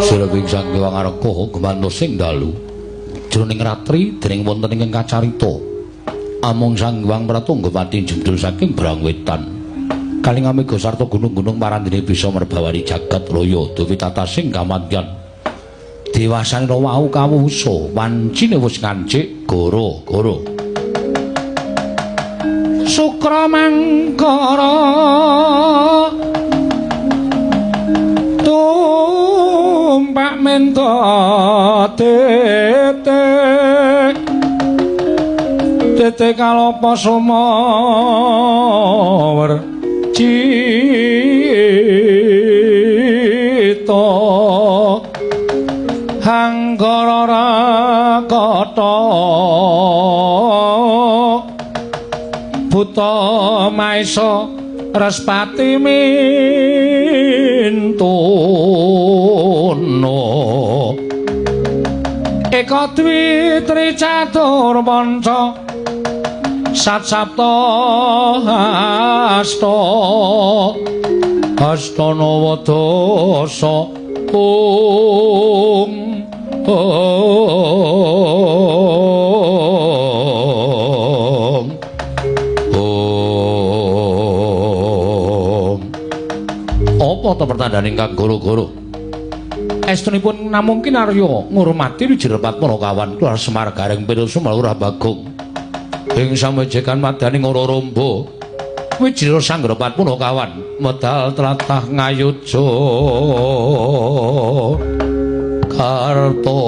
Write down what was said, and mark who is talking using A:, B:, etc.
A: Sirewing Sang Hyang Arka gemantos sing dalu jroning ratri dening wonten ingkang kacarita amung Sang Hyang Pratunggapati jendul saking Brangwetan kaling amega sarta gunung-gunung marandine bisa merbawani jagat raya duwi tata sing kamantyan dewasanira wau kawusa wancine wis ngancik goro-goro Sukramangkara tumpak menta tete kalopa sumawar cita hanggara rakata buta maesa Respati mintono Eka dwi tri catur panca sat sapta hasta hastana wadasa apa ta pertandhane ingkang goro-goro estunipun namung kinarya ngurmati Wijirepat Punakawan keluar Semar Gareng Pira Sumalurah Bagong ing samejekan madaning ora romba Wijira Sanggrapat Punakawan medal tlatah ngayuja karta